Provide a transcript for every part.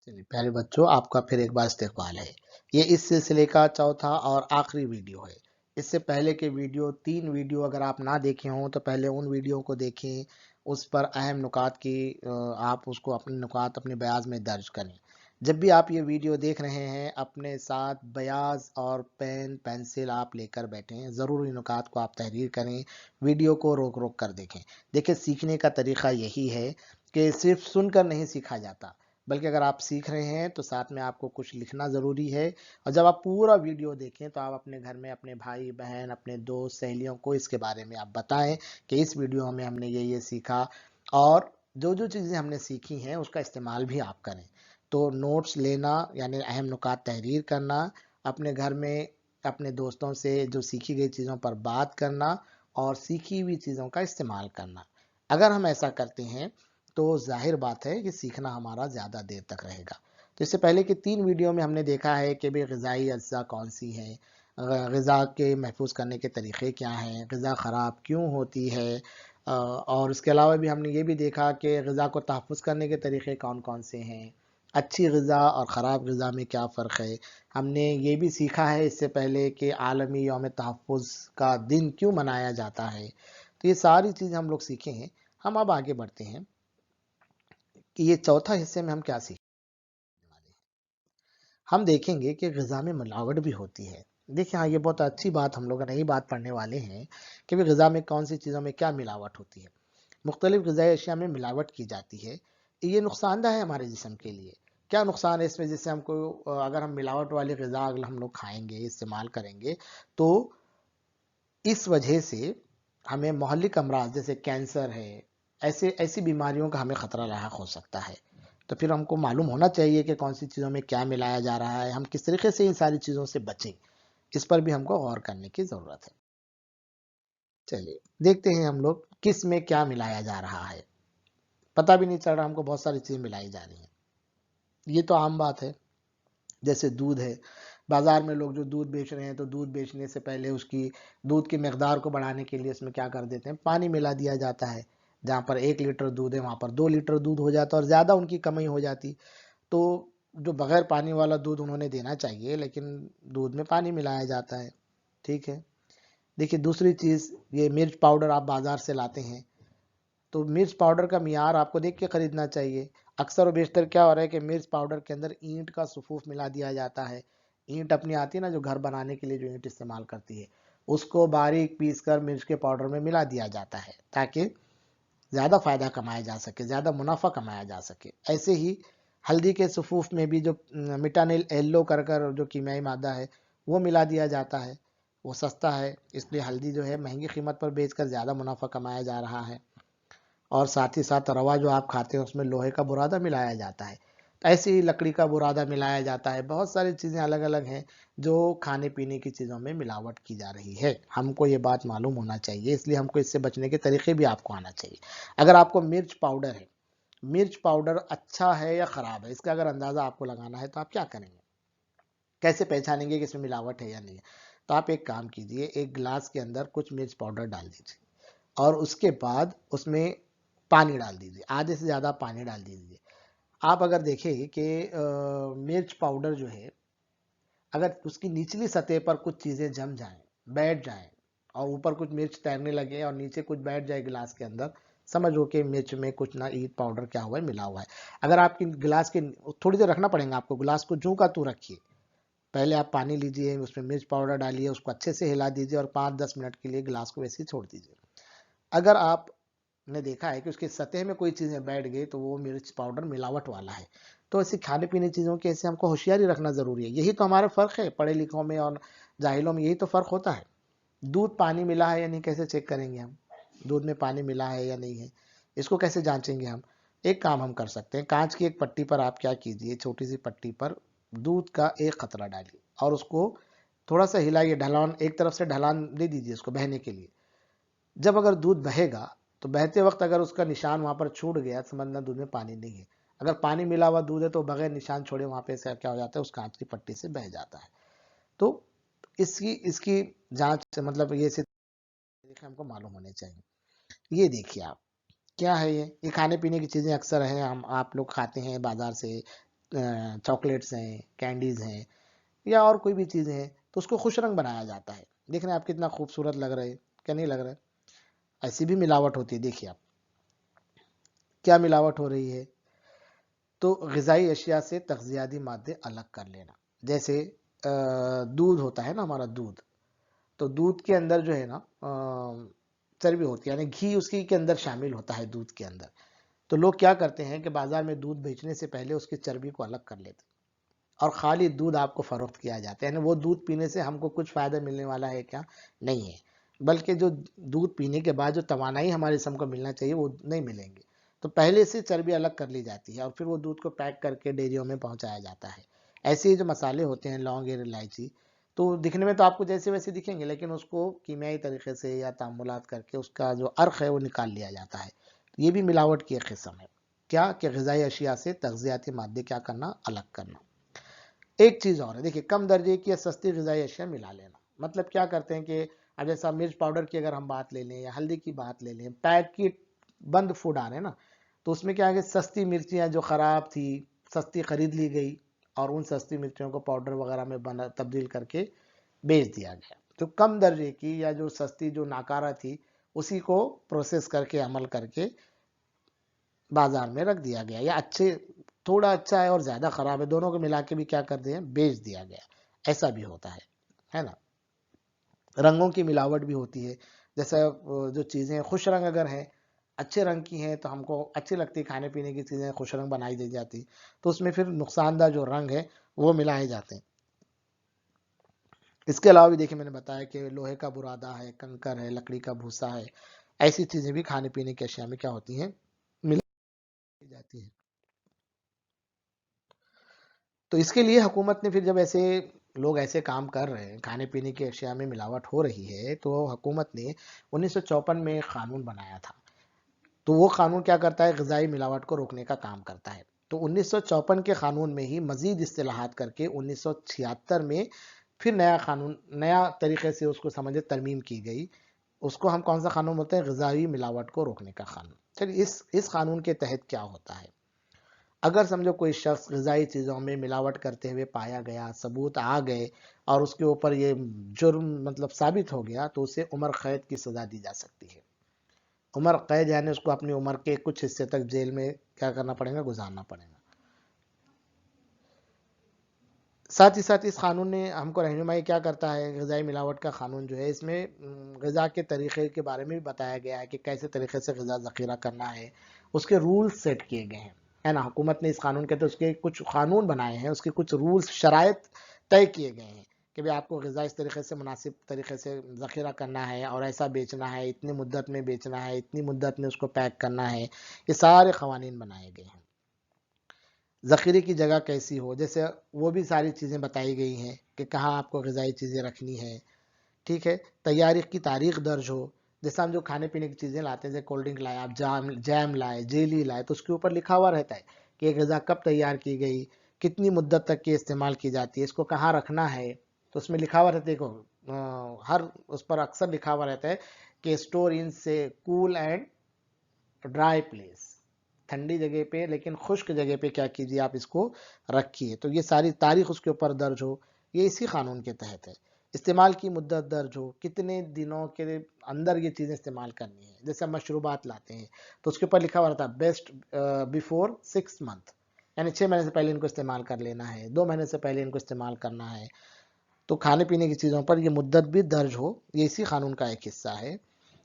चलिए प्यारे बच्चों, आपका फिर एक बार इस्तकबाल है। ये इस सिलसिले का चौथा और आखिरी वीडियो है। इससे पहले के वीडियो 3 वीडियो अगर आप ना देखे हों तो पहले उन वीडियो को देखें, उस पर अहम नुकात की आप उसको अपने नुकात अपने बयाज में दर्ज करें। जब भी आप ये वीडियो देख रहे हैं अपने साथ बयाज और पेन पेंसिल आप लेकर बैठें, ज़रूर इन नुकात को आप तहरीर करें, वीडियो को रोक रोक कर देखें। देखिए, सीखने का तरीका यही है कि सिर्फ सुनकर नहीं सीखा जाता, बल्कि अगर आप सीख रहे हैं तो साथ में आपको कुछ लिखना ज़रूरी है। और जब आप पूरा वीडियो देखें तो आप अपने घर में अपने भाई बहन अपने दोस्त सहेलियों को इसके बारे में आप बताएं कि इस वीडियो में हमने ये सीखा, और जो जो चीज़ें हमने सीखी हैं उसका इस्तेमाल भी आप करें। तो नोट्स लेना यानी अहम नुकात तहरीर करना, अपने घर में अपने दोस्तों से जो सीखी गई चीज़ों पर बात करना और सीखी हुई चीज़ों का इस्तेमाल करना। अगर हम ऐसा करते हैं तो ज़ाहिर बात है कि सीखना हमारा ज़्यादा देर तक रहेगा। तो इससे पहले कि 3 वीडियो में हमने देखा है कि भई ग़िज़ाई अज्ज़ा कौन-सी हैं, ग़िज़ा के महफ़ूज़ करने के तरीक़े क्या हैं, ग़िज़ा ख़राब क्यों होती है, और इसके अलावा भी हमने ये भी देखा कि ग़िज़ा को तहफ़्फ़ुज़ करने के तरीक़े कौन-कौन से हैं, अच्छी ग़िज़ा और ख़राब ग़िज़ा में क्या फ़र्क है। हमने ये भी सीखा है इससे पहले कि आलमी यौम तहफ़्फ़ुज़ का दिन क्यों मनाया जाता है। तो ये सारी चीज़ें हम लोग सीखे हैं। हम अब आगे बढ़ते हैं कि ये चौथा हिस्से में हम क्या सीखने वाले हैं। हम देखेंगे कि ग़िज़ा में मिलावट भी होती है। देखिए हाँ, ये बहुत अच्छी बात हम लोग नई बात पढ़ने वाले हैं कि भई ग़िज़ा में कौन-सी चीज़ों में क्या मिलावट होती है। मुख्तलिफ़ ग़िज़ाई अशिया में मिलावट की जाती है। ये नुकसानदेह है हमारे जिस्म के लिए। क्या नुकसान है इसमें, जिससे हमको अगर हम मिलावट वाली ग़िज़ा अगर हम लोग खाएँगे, इस्तेमाल करेंगे, तो इस वजह से हमें मुहल्लिक अमराज़ जैसे कैंसर है, ऐसे ऐसी बीमारियों का हमें ख़तरा लाहक़ हो सकता है। तो फिर हमको मालूम होना चाहिए कि कौन-सी चीज़ों में क्या मिलाया जा रहा है, हम किस तरीक़े से इन सारी चीज़ों से बचें। इस पर भी हमको गौर करने की ज़रूरत है। चलिए, देखते हैं हम लोग किस में क्या मिलाया जा रहा है। पता भी नहीं चल रहा, हमको बहुत सारी चीज़ें मिलाई जा रही हैं। ये तो आम बात है। जैसे दूध है, बाज़ार में लोग जो दूध बेच रहे हैं, तो दूध बेचने से पहले उसकी दूध की मिकदार को बढ़ाने के लिए इसमें क्या कर देते हैं, पानी मिला दिया जाता है। जहाँ पर 1 लीटर दूध है, वहाँ पर 2 लीटर दूध हो जाता है और ज़्यादा उनकी कमाई हो जाती। तो जो बगैर पानी वाला दूध उन्होंने देना चाहिए, लेकिन दूध में पानी मिलाया जाता है। ठीक है। देखिए दूसरी चीज़, ये मिर्च पाउडर आप बाज़ार से लाते हैं, तो मिर्च पाउडर का मियार आपको देख के खरीदना चाहिए। अक्सर और बेशतर क्या हो रहा है कि मिर्च पाउडर के अंदर ईंट का सुफूफ मिला दिया जाता है। ईंट अपनी आती है ना, जो घर बनाने के लिए जो ईंट इस्तेमाल करती है, उसको बारीक पीस कर मिर्च के पाउडर में मिला दिया जाता है ताकि ज़्यादा फ़ायदा कमाया जा सके, ज़्यादा मुनाफ़ा कमाया जा सके। ऐसे ही हल्दी के सुफूफ में भी जो मिटानिल येलो कर कर जो कीमियाई मादा है, वो मिला दिया जाता है। वो सस्ता है, इसलिए हल्दी जो है महंगी कीमत पर बेचकर ज़्यादा मुनाफ़ा कमाया जा रहा है। और साथ ही साथ रवा जो आप खाते हैं उसमें लोहे का बुरादा मिलाया जाता है। ऐसे ही लकड़ी का बुरादा मिलाया जाता है। बहुत सारी चीज़ें अलग-अलग हैं जो खाने-पीने की चीज़ों में मिलावट की जा रही है। हमको ये बात मालूम होना चाहिए, इसलिए हमको इससे बचने के तरीके भी आपको आना चाहिए। अगर आपको मिर्च पाउडर है, मिर्च पाउडर अच्छा है या ख़राब है, इसका अगर अंदाज़ा आपको लगाना है तो आप क्या करेंगे? कैसे पहचानेंगे कि इसमें मिलावट है या नहीं है? तो आप एक काम कीजिए, एक गिलास के अंदर कुछ मिर्च पाउडर डाल दीजिए और उसके बाद उसमें पानी डाल दीजिए, आधे से ज़्यादा पानी डाल दीजिए। आप अगर देखें कि मिर्च पाउडर जो है, अगर उसकी निचली सतह पर कुछ चीज़ें जम जाएँ, बैठ जाएँ और ऊपर कुछ मिर्च तैरने लगे और नीचे कुछ बैठ जाए गिलास के अंदर, समझो कि मिर्च में कुछ ना ईंट पाउडर क्या हुआ है, मिला हुआ है। अगर आपकी गिलास के थोड़ी देर रखना पड़ेगा आपको, गिलास को ज्यों का त्यों रखिए। पहले आप पानी लीजिए, उसमें मिर्च पाउडर डालिए, उसको अच्छे से हिला दीजिए और 5-10 मिनट के लिए गिलास को वैसे ही छोड़ दीजिए। अगर आपने देखा है कि उसकी सतह में कोई चीज़ें बैठ गई तो वो मिर्च पाउडर मिलावट वाला है। तो ऐसी खाने-पीने चीज़ों की ऐसे हमको होशियारी रखना ज़रूरी है। यही तो हमारा फ़र्क है पढ़े-लिखों में और जाहिलों में, यही तो फ़र्क होता है। दूध पानी मिला है या नहीं कैसे चेक करेंगे हम? दूध में पानी मिला है या नहीं है? इसको कैसे जाँचेंगे हम? एक काम हम कर सकते हैं, काँच की एक पट्टी पर आप क्या कीजिए, छोटी-सी पट्टी पर दूध का 1 कतरा डालिए और उसको थोड़ा-सा हिलाइए, ढलान एक तरफ से ढलान दे दीजिए उसको बहने के लिए। जब अगर दूध बहेगा, तो बहते वक़्त अगर उसका निशान वहाँ पर छूट गया, समझना दूध में पानी नहीं है। अगर पानी मिला हुआ दूध है, तो बगैर निशान छोड़े वहाँ पे से क्या हो जाता है, उस काँच की पट्टी से बह जाता है। तो इसकी इसकी जाँच मतलब ये से तरीके हमको मालूम होने चाहिए। ये देखिए आप, क्या है ये? ये खाने-पीने की चीज़ें अक्सर हैं, हम आप लोग खाते हैं बाज़ार से, चॉकलेट्स हैं, कैंडीज हैं या और कोई भी चीज़ें हैं, तो उसको खुश रंग बनाया जाता है। देख रहे हैं आप कितना खूबसूरत लग रहा है, क्या नहीं लग रहा है? ऐसी भी मिलावट होती है। देखिए आप क्या मिलावट हो रही है। तो ग़िज़ाई अशिया से तग़ज़ियाती मादे अलग कर लेना, जैसे दूध होता है ना, हमारा दूध, तो दूध के अंदर जो है ना चर्बी होती है, यानी घी उसकी के अंदर शामिल होता है दूध के अंदर। तो लोग क्या करते हैं कि बाजार में दूध बेचने से पहले उसकी चर्बी को अलग कर लेते हैं और खाली दूध आपको फरोख्त किया जाता है, यानी वो दूध पीने से हमको कुछ फ़ायदा मिलने वाला है क्या? नहीं है, बल्कि जो दूध पीने के बाद जो तवानाई हमारे जिस्म को मिलना चाहिए वो नहीं मिलेंगे। तो पहले से चर्बी अलग कर ली जाती है और फिर वो दूध को पैक करके डेयरियों में पहुंचाया जाता है। ऐसे ही जो मसाले होते हैं, लौंग और इलायची, तो दिखने में तो आपको जैसे वैसे दिखेंगे, लेकिन उसको कीमियाई तरीके से या तामुलात करके उसका जो अर्क है वो निकाल लिया जाता है। तो ये भी मिलावट की एक किस्म है। क्या कि ग़िज़ाई अशिया से तग़ज़ियाती मादे क्या करना, अलग करना। एक चीज़ और है, देखिए कम दर्जे की या सस्ती ग़िज़ाई अशिया मिला लेना। मतलब क्या करते हैं कि अब जैसा मिर्च पाउडर की अगर हम बात ले लें या हल्दी की बात ले लें, पैकेट बंद फूड आ रहे हैं ना, तो उसमें क्या है कि सस्ती मिर्चियाँ जो ख़राब थी, सस्ती खरीद ली गई और उन सस्ती मिर्चियों को पाउडर वगैरह में बना तब्दील करके बेच दिया गया। जो कम दर्जे की या जो सस्ती जो नाकारा थी, उसी को प्रोसेस करके, अमल करके बाजार में रख दिया गया, या अच्छे, थोड़ा अच्छा है और ज़्यादा ख़राब है, दोनों को मिला के भी क्या कर दिया, बेच दिया गया। ऐसा भी होता है ना? रंगों की मिलावट भी होती है। जैसे जो चीज़ें खुश रंग अगर हैं, अच्छे रंग की हैं, तो हमको अच्छी लगती है, खाने पीने की चीज़ें खुश रंग बनाई दी जाती, तो उसमें फिर नुकसानदार जो रंग है वो मिलाए जाते हैं। इसके अलावा भी देखिए मैंने बताया कि लोहे का बुरादा है, कंकर है, लकड़ी का भूसा है, ऐसी चीज़ें भी खाने पीने की अशिया में क्या होती हैं, मिलाई जाती हैं। तो इसके लिए हुकूमत ने फिर जब ऐसे लोग ऐसे काम कर रहे हैं, खाने पीने की अशिया में मिलावट हो रही है, तो हुकूमत ने 1954 में एक कानून बनाया था। तो वो कानून क्या करता है, ग़िज़ाई मिलावट को रोकने का काम करता है। तो 1954 के कानून में ही मज़ीद इस्तिलाहात करके 1976 में फिर नया कानून, नया तरीके से उसको समझे तरमीम की गई। उसको हम कौन सा कानून बोलते हैं, ग़िज़ाई मिलावट को रोकने का कानून। चलिए इस कानून के तहत क्या होता है, अगर समझो कोई शख्स ग़िज़ाई चीज़ों में मिलावट करते हुए पाया गया, सबूत आ गए और उसके ऊपर ये जुर्म मतलब साबित हो गया, तो उसे उम्र कैद की सज़ा दी जा सकती है। उम्र कैद यानी उसको अपनी उम्र के कुछ हिस्से तक जेल में क्या करना पड़ेगा, गुजारना पड़ेगा। साथ ही साथ इस कानून ने हमको रहनुमाई क्या करता है, ग़िज़ाई मिलावट का कानून जो है, इसमें ग़िज़ा के तरीक़े के बारे में भी बताया गया है कि कैसे तरीक़े से ग़िज़ा ज़ख़ीरा करना है, उसके रूल्स सेट किए गए हैं, है ना? हुकूमत ने इस कानून के तो उसके कुछ कानून बनाए हैं, उसके कुछ रूल्स, शराइत तय किए गए हैं कि भाई आपको ग़िज़ा इस तरीक़े से मुनासिब तरीक़े से ज़ख़ीरा करना है और ऐसा बेचना है, इतनी मुद्दत में बेचना है, इतनी मुद्दत में उसको पैक करना है। ये सारे क़वानीन बनाए गए हैं। ज़ख़ीरे की जगह कैसी हो, जैसे वो भी सारी चीज़ें बताई गई हैं कि कहाँ आपको ग़िज़ाई चीज़ें रखनी है, ठीक है? तैयारी की तारीख़ दर्ज हो, जैसे हम जो खाने-पीने की चीज़ें लाते हैं, जैसे कोल्ड ड्रिंक लाए आप, जैम लाए, जेली लाए, तो उसके ऊपर लिखा हुआ रहता है कि ये ग़िज़ा कब तैयार की गई, कितनी मुद्दत तक ये इस्तेमाल की जाती है, इसको कहाँ रखना है, तो उसमें लिखा हुआ रहता है, देखो हर उस पर अक्सर लिखा हुआ रहता है कि स्टोर इन से कूल एंड ड्राई प्लेस, ठंडी जगह पे लेकिन खुश्क जगह पे क्या कीजिए, आप इसको रखिए। तो ये सारी तारीख उसके ऊपर दर्ज हो, ये इसी कानून के तहत है। इस्तेमाल की मुद्दत दर्ज हो, कितने दिनों के अंदर ये चीज़ें इस्तेमाल करनी है। जैसे हम मशरूबात लाते हैं तो उसके ऊपर लिखा हुआ रहता है बेस्ट बिफोर 6 मंथ, यानी 6 महीने से पहले इनको इस्तेमाल कर लेना है, 2 महीने से पहले इनको इस्तेमाल करना है। तो खाने पीने की चीज़ों पर ये मुद्दत भी दर्ज हो, ये इसी कानून का एक हिस्सा है।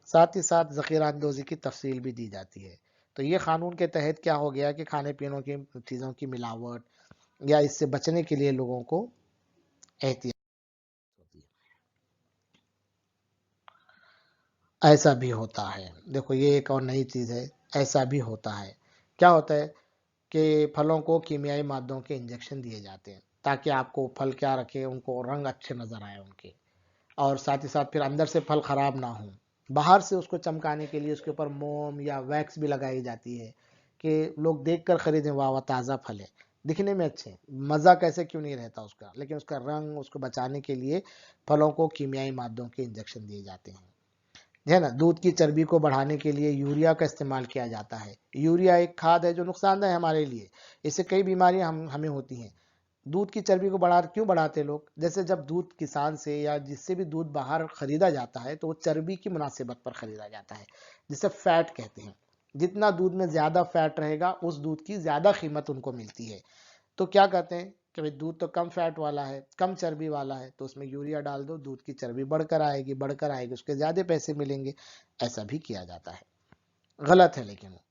साथ ही साथ ज़ख़ीरा अंदोज़ी की तफ़सील भी दी जाती है। तो ये कानून के तहत क्या हो गया कि खाने-पीने की चीज़ों की मिलावट या इससे बचने के लिए लोगों को एहतियात होती है। ऐसा भी होता है। देखो ये एक और नई चीज़ है, ऐसा भी होता है। क्या होता है कि फलों को कीमियाई मादों के इंजेक्शन दिए जाते हैं, ताकि आपको फल क्या रखे, उनको रंग अच्छे नज़र आए उनके। और साथ ही साथ फिर अंदर से फल खराब ना हो। बाहर से उसको चमकाने के लिए उसके ऊपर मोम या वैक्स भी लगाई जाती है कि लोग देखकर खरीदें, वाह वाह ताज़ा फल है, दिखने में अच्छे हैं। मज़ा कैसे क्यों नहीं रहता उसका, लेकिन उसका रंग, उसको बचाने के लिए फलों को कीमियाई मादों के इंजेक्शन दिए जाते हैं। है ना। दूध की चर्बी को बढ़ाने के लिए यूरिया का इस्तेमाल किया जाता है। यूरिया एक खाद है जो नुकसानदायक है हमारे लिए, इससे कई बीमारियां हमें होती हैं। दूध की चर्बी को क्यों बढ़ाते लोग? जैसे जब दूध किसान से या जिससे भी दूध बाहर खरीदा जाता है तो वो चर्बी की मुनासिबत पर खरीदा जाता है, जिसे फैट कहते हैं। जितना दूध में ज्यादा फैट रहेगा उस दूध की ज्यादा कीमत उनको मिलती है। तो क्या कहते हैं कि भाई दूध तो कम फैट वाला है, कम चर्बी वाला है, तो उसमें यूरिया डाल दो, दूध की चर्बी बढ़कर आएगी, उसके ज्यादा पैसे मिलेंगे। ऐसा भी किया जाता है, गलत है। लेकिन वो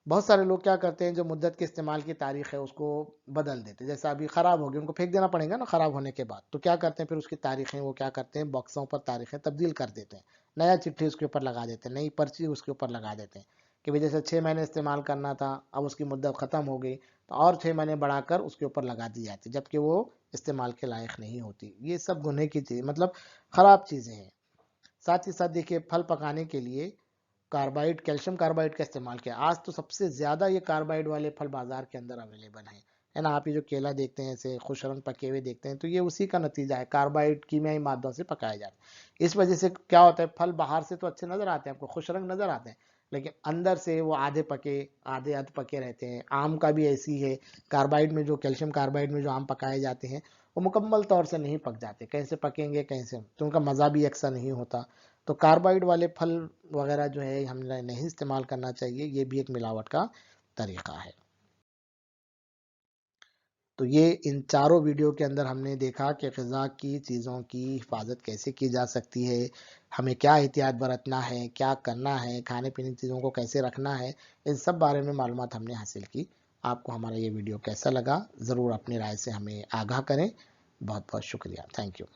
बहुत सारे लोग क्या करते हैं, जो मुद्दत के इस्तेमाल की तारीख है उसको बदल देते हैं। जैसे अभी खराब हो गई, उनको फेंक देना पड़ेगा ना खराब होने के बाद, तो क्या करते हैं फिर उसकी तारीखें वो क्या करते हैं, बॉक्सों पर तारीखें तब्दील कर देते हैं, नया चिट्ठी उसके ऊपर लगा देते हैं, नई पर्ची उसके ऊपर लगा देते हैं कि भाई जैसे 6 महीने इस्तेमाल करना था, अब उसकी मुद्दत खत्म हो गई तो और 6 महीने बढ़ाकर उसके ऊपर लगा दी जाती, जबकि वो इस्तेमाल के लायक नहीं होती। ये सब गुनाह की चीज, मतलब खराब चीजें हैं। साथ ही साथ देखिए, फल पकाने के लिए कार्बाइड, कैल्शियम कार्बाइड का इस्तेमाल किया। आज तो सबसे ज्यादा ये कार्बाइड वाले फल बाजार के अंदर अवेलेबल हैं, है ना। आप ये जो केला देखते हैं, ऐसे खुश रंग पके हुए देखते हैं, तो ये उसी का नतीजा है, कार्बाइड कीमियाई मादों से पकाए जाते हैं। इस वजह से क्या होता है, फल बाहर से तो अच्छे नजर आते हैं, आपको खुश रंग नजर आते हैं, लेकिन अंदर से वो आधे पके आधे अध पके रहते हैं। आम का भी ऐसी है, कार्बाइड में जो कैल्शियम कार्बाइड में जो आम पकाए जाते हैं वो मुकम्मल तौर से नहीं पक जाते, कहीं से पकेंगे कहीं से, तो उनका मजा भी यकसा नहीं होता। तो कार्बाइड वाले फल वगैरह जो है हमें नहीं इस्तेमाल करना चाहिए, ये भी एक मिलावट का तरीका है। तो ये इन चारों वीडियो के अंदर हमने देखा कि ग़िज़ा की चीज़ों की हिफाजत कैसे की जा सकती है, हमें क्या एहतियात बरतना है, क्या करना है, खाने पीने की चीज़ों को कैसे रखना है, इन सब बारे में मालूमात हमने हासिल की। आपको हमारा ये वीडियो कैसा लगा, ज़रूर अपनी राय से हमें आगाह करें। बहुत बहुत शुक्रिया, थैंक यू।